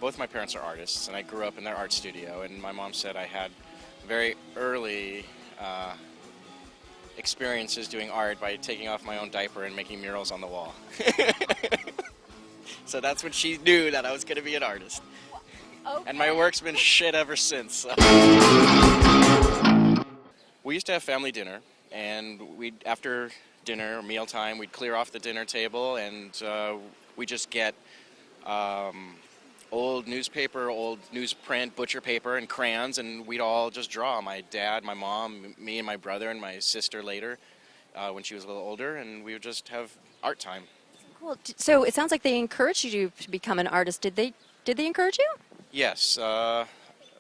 both my parents are artists, and I grew up in their art studio, and my mom said I had very early experiences doing art by taking off my own diaper and making murals on the wall. So that's when she knew that I was going to be an artist. Okay. And my work's been shit ever since. So. We used to have family dinner, and after dinner or mealtime, we'd clear off the dinner table, and we just get old newspaper, old newsprint, butcher paper, and crayons, and we'd all just draw. My dad, my mom, me and my brother, and my sister later, when she was a little older, and we would just have art time. Cool. So it sounds like they encouraged you to become an artist. Did they encourage you? Yes.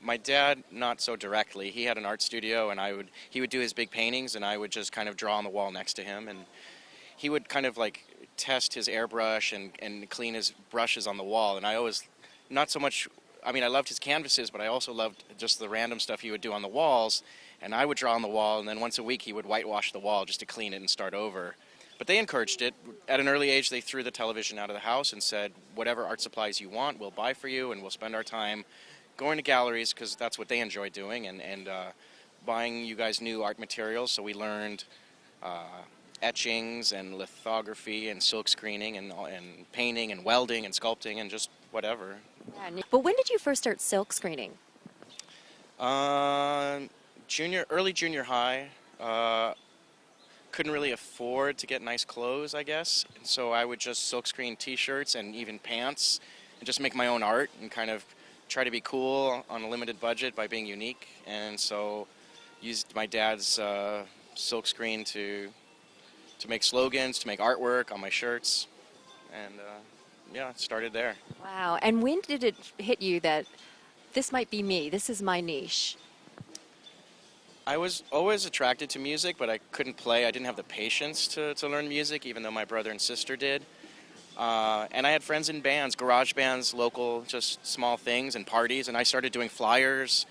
My dad, not so directly. He had an art studio, and he would do his big paintings, and I would just kind of draw on the wall next to him, and he would kind of like test his airbrush and clean his brushes on the wall, and I always, not so much, I mean, I loved his canvases, but I also loved just the random stuff he would do on the walls, and I would draw on the wall, and then once a week he would whitewash the wall just to clean it and start over. But they encouraged it. At an early age, they threw the television out of the house and said, whatever art supplies you want, we'll buy for you, and we'll spend our time going to galleries, because that's what they enjoy doing, and buying you guys new art materials. So we learned etchings and lithography and silk screening and painting and welding and sculpting and just whatever. Yeah. But when did you first start silk screening? Early junior high. Couldn't really afford to get nice clothes, I guess, and so I would just silk screen t-shirts and even pants and just make my own art and kind of try to be cool on a limited budget by being unique, and so used my dad's silk screen to make slogans, to make artwork on my shirts, and yeah, it started there. Wow. And when did it hit you that this might be me, this is my niche? I was always attracted to music, but I couldn't play. I didn't have the patience to learn music, even though my brother and sister did. And I had friends in bands, garage bands, local, just small things and parties, and I started doing flyers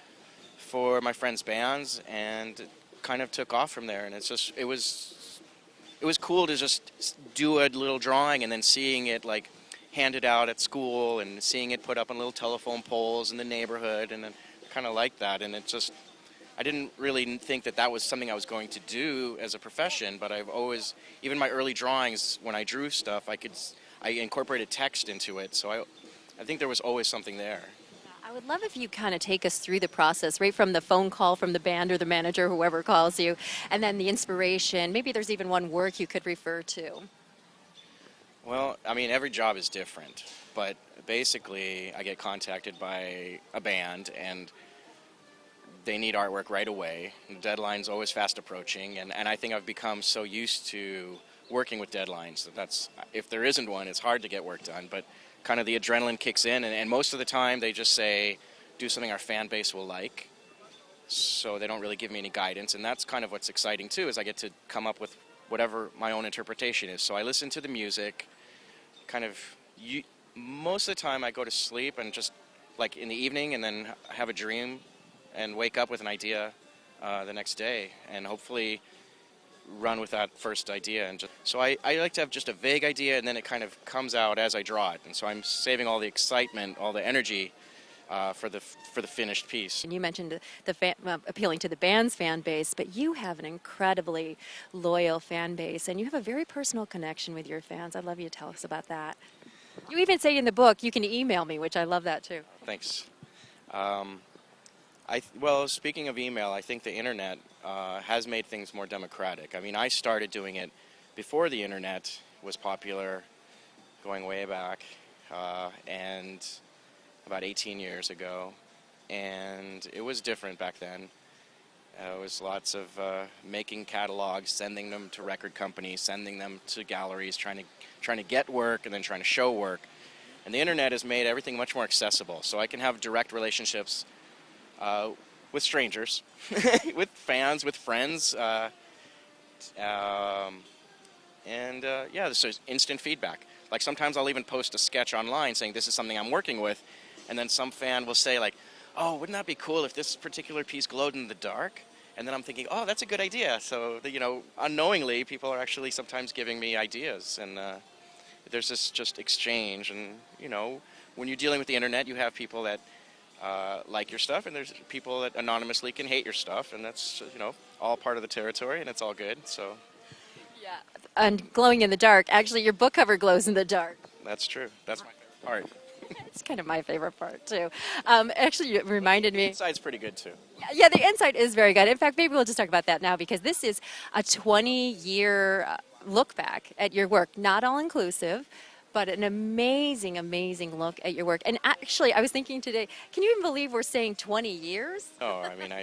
for my friends' bands, and it kind of took off from there. And it was cool to just do a little drawing and then seeing it like handed out at school and seeing it put up on little telephone poles in the neighborhood, and I kind of liked that. And I didn't really think that was something I was going to do as a profession, but I've always, even my early drawings, when I drew stuff, I incorporated text into it, so I think there was always something there. I would love if you kind of take us through the process, right from the phone call from the band or the manager, whoever calls you, and then the inspiration. Maybe there's even one work you could refer to. Well, I mean, every job is different, but basically I get contacted by a band, and they need artwork right away. The deadline's always fast approaching, and I think I've become so used to working with deadlines that's, if there isn't one, it's hard to get work done, but kind of the adrenaline kicks in, and most of the time they just say, do something our fan base will like, so they don't really give me any guidance, and that's kind of what's exciting too, is I get to come up with whatever my own interpretation is. So I listen to the music, most of the time I go to sleep and just like in the evening, and then have a dream and wake up with an idea the next day, and hopefully run with that first idea. And so I like to have just a vague idea, and then it kind of comes out as I draw it, and so I'm saving all the excitement, all the energy for the finished piece. And you mentioned appealing to the band's fan base, but you have an incredibly loyal fan base, and you have a very personal connection with your fans. I'd love you to tell us about that. You even say in the book you can email me, which I love that too. Thanks. Well, speaking of email, I think the internet has made things more democratic. I mean, I started doing it before the internet was popular, going way back, and about 18 years ago, and it was different back then. It was lots of making catalogs, sending them to record companies, sending them to galleries, trying to get work, and then trying to show work. And the internet has made everything much more accessible, so I can have direct relationships with strangers, with fans, with friends, yeah, there's instant feedback. Like sometimes I'll even post a sketch online saying this is something I'm working with, and then some fan will say like, oh, wouldn't that be cool if this particular piece glowed in the dark? And then I'm thinking, oh, that's a good idea. So, unknowingly, people are actually sometimes giving me ideas, and there's this just exchange, and, when you're dealing with the internet, you have people that like your stuff, and there's people that anonymously can hate your stuff, and that's all part of the territory, and it's all good. So Yeah. And glowing in the dark. Actually, your book cover glows in the dark. that's true. That's my favorite part. It's kind of my favorite part too. Actually, it reminded me. Inside's pretty good too. Yeah, the insight is very good. In fact, maybe we'll just talk about that now because this is a 20-year look back at your work, not all inclusive, but an amazing, amazing look at your work. And actually, I was thinking today, can you even believe we're saying 20 years? Oh, I mean, I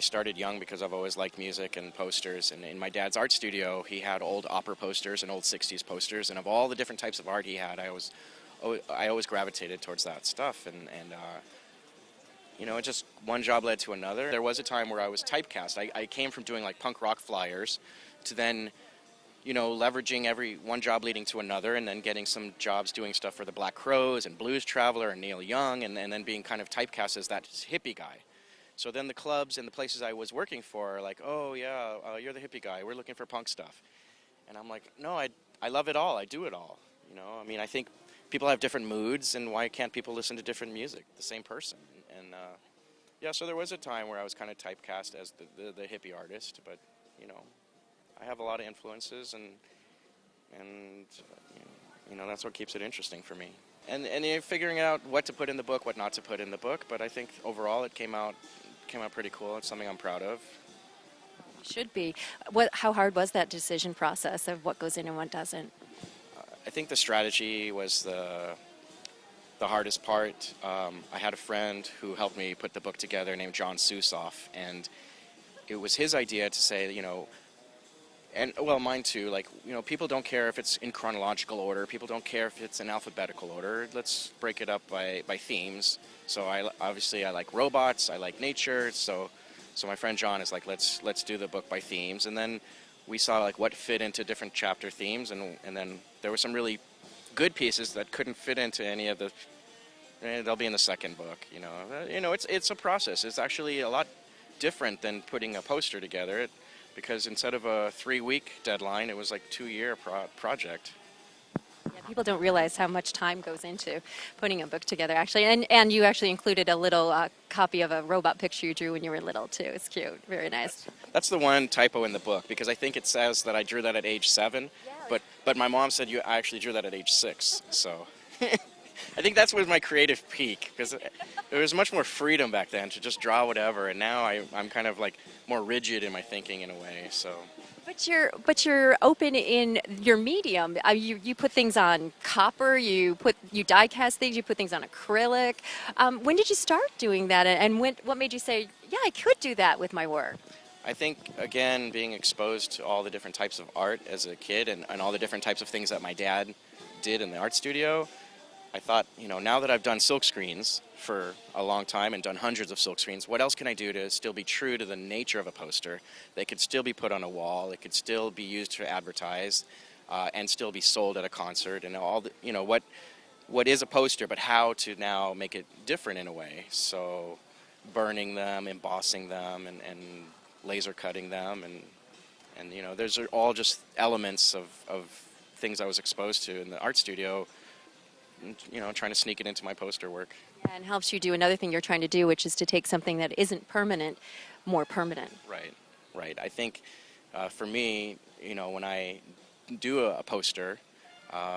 started young because I've always liked music and posters. And in my dad's art studio, he had old opera posters and old 60s posters. And of all the different types of art he had, I always gravitated towards that stuff. And it just one job led to another. There was a time where I was typecast. I came from doing like punk rock flyers to then, leveraging every one job leading to another, and then getting some jobs doing stuff for the Black Crowes and Blues Traveler and Neil Young, and then being kind of typecast as that hippie guy. So then the clubs and the places I was working for are like, oh yeah, you're the hippie guy. We're looking for punk stuff. And I'm like, no, I love it all. I do it all. I mean, I think people have different moods, and why can't people listen to different music? The same person. And yeah, so there was a time where I was kind of typecast as the hippie artist, but I have a lot of influences, and that's what keeps it interesting for me. And you're figuring out what to put in the book, what not to put in the book. But I think overall it came out pretty cool. It's something I'm proud of. Should be. How hard was that decision process of what goes in and what doesn't? I think the strategy was the hardest part. I had a friend who helped me put the book together named John Susoff, and it was his idea to say, and well, mine too, people don't care if it's in chronological order. People don't care if it's in alphabetical order. Let's break it up by themes. So I like robots, I like nature, so my friend John is like, let's do the book by themes. And then we saw like what fit into different chapter themes, and then there were some really good pieces that couldn't fit into any of the, they'll be in the second book, it's a process. It's actually a lot different than putting a poster together. Because instead of a 3-week deadline, it was like 2-year project. Yeah, people don't realize how much time goes into putting a book together, actually. And you actually included a little copy of a robot picture you drew when you were little, too. It's cute. Very nice. That's the one typo in the book, because I think it says that I drew that at age 7, but my mom said I actually drew that at age 6. So I think that's was my creative peak, because there was much more freedom back then to just draw whatever, and now I'm kind of like more rigid in my thinking in a way. So. But you're open in your medium. You put things on copper. You die cast things. You put things on acrylic. When did you start doing that? And what made you say, yeah, I could do that with my work? I think, again, being exposed to all the different types of art as a kid, and all the different types of things that my dad did in the art studio, I thought, now that I've done silk screens for a long time and done hundreds of silk screens, what else can I do to still be true to the nature of a poster? They could still be put on a wall. It could still be used to advertise, and still be sold at a concert, and all the, what is a poster, but how to now make it different in a way. So burning them, embossing them, and laser cutting them, and those are all just elements of things I was exposed to in the art studio, trying to sneak it into my poster work. Yeah, and helps you do another thing you're trying to do, which is to take something that isn't permanent more permanent. Right. I think for me, when I do a poster,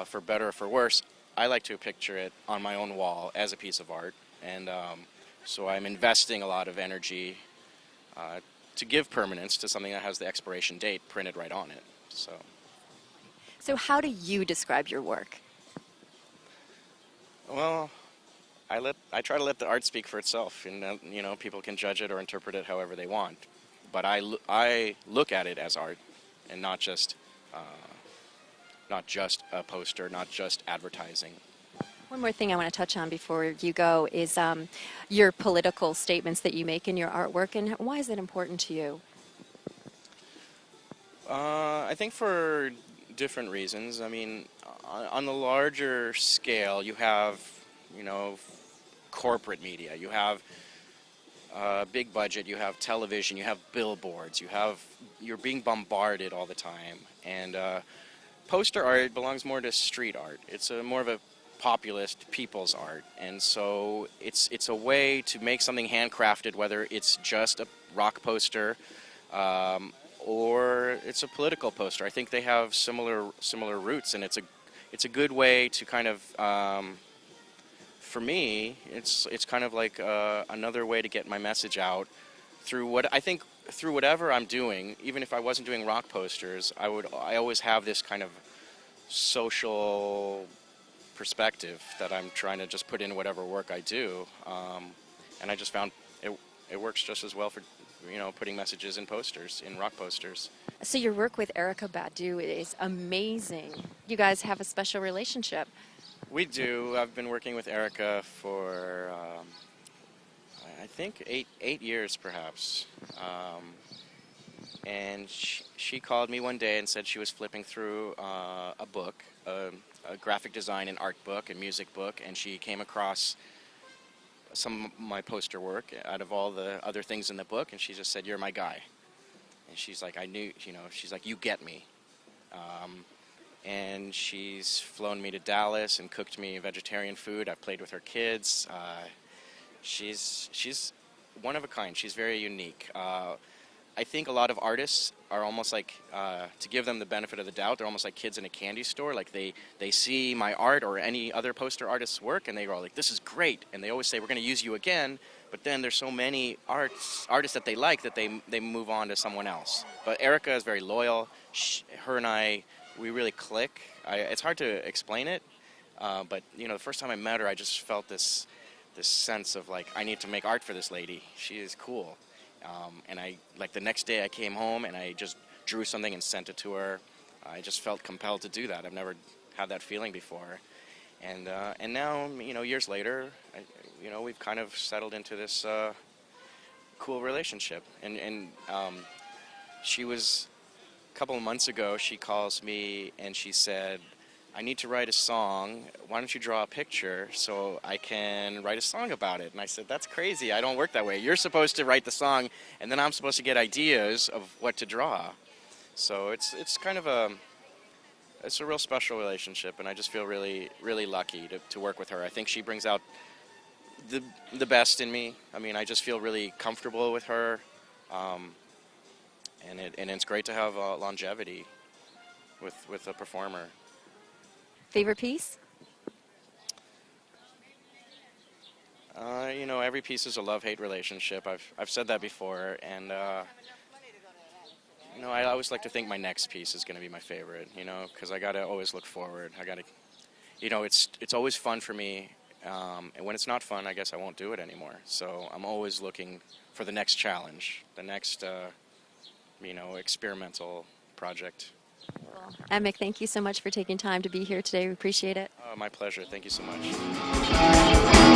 for better or for worse, I like to picture it on my own wall as a piece of art, and so I'm investing a lot of energy to give permanence to something that has the expiration date printed right on it. So how do you describe your work? Well, I try to let the art speak for itself, and people can judge it or interpret it however they want. But I look at it as art, and not just a poster, not just advertising. One more thing I want to touch on before you go is your political statements that you make in your artwork, and why is that important to you? I think for different reasons. I mean, on the larger scale, you have, corporate media. You have big budget. You have television. You have billboards. You're being bombarded all the time, and poster art belongs more to street art. It's more of a populist people's art, and so it's a way to make something handcrafted, whether it's just a rock poster or it's a political poster. I think they have similar roots, and it's a good way to kind of for me, it's kind of like another way to get my message out through through whatever I'm doing. Even if I wasn't doing rock posters, I always have this kind of social perspective that I'm trying to just put in whatever work I do, and I just found it works just as well for putting messages in posters, in rock posters. So your work with Erykah Badu is amazing. You guys have a special relationship. We do. I've been working with Erykah for I think eight years perhaps. And she called me one day and said she was flipping through a book, a graphic design and art book, a music book, and she came across some of my poster work out of all the other things in the book, and she just said, "You're my guy." And she's like, I knew, she's like, "You get me." And she's flown me to Dallas and cooked me vegetarian food. I've played with her kids. She's one of a kind. She's very unique. I think a lot of artists are almost like, to give them the benefit of the doubt, they're almost like kids in a candy store. Like they see my art or any other poster artist's work, and they go like, "This is great." And they always say, "We're going to use you again." But then there's so many artists that they like that they move on to someone else. But Erykah is very loyal. Her and I, we really click. It's hard to explain it, but the first time I met her, I just felt this sense of like, I need to make art for this lady. She is cool. And the next day I came home and I just drew something and sent it to her. I just felt compelled to do that. I've never had that feeling before. And now, years later, we've kind of settled into this cool relationship. And she was, a couple of months ago, she calls me and she said, "I need to write a song. Why don't you draw a picture so I can write a song about it?" And I said, "That's crazy. I don't work that way. You're supposed to write the song, and then I'm supposed to get ideas of what to draw." So it's kind of a real special relationship, and I just feel really, really lucky to work with her. I think she brings out the best in me. I mean, I just feel really comfortable with her, and it's great to have longevity with a performer. Favorite piece? Every piece is a love-hate relationship. I've said that before, and I always like to think my next piece is going to be my favorite. Because I gotta always look forward. It's always fun for me, and when it's not fun, I guess I won't do it anymore. So I'm always looking for the next challenge, the next experimental project. Emek, thank you so much for taking time to be here today. We appreciate it. My pleasure. Thank you so much.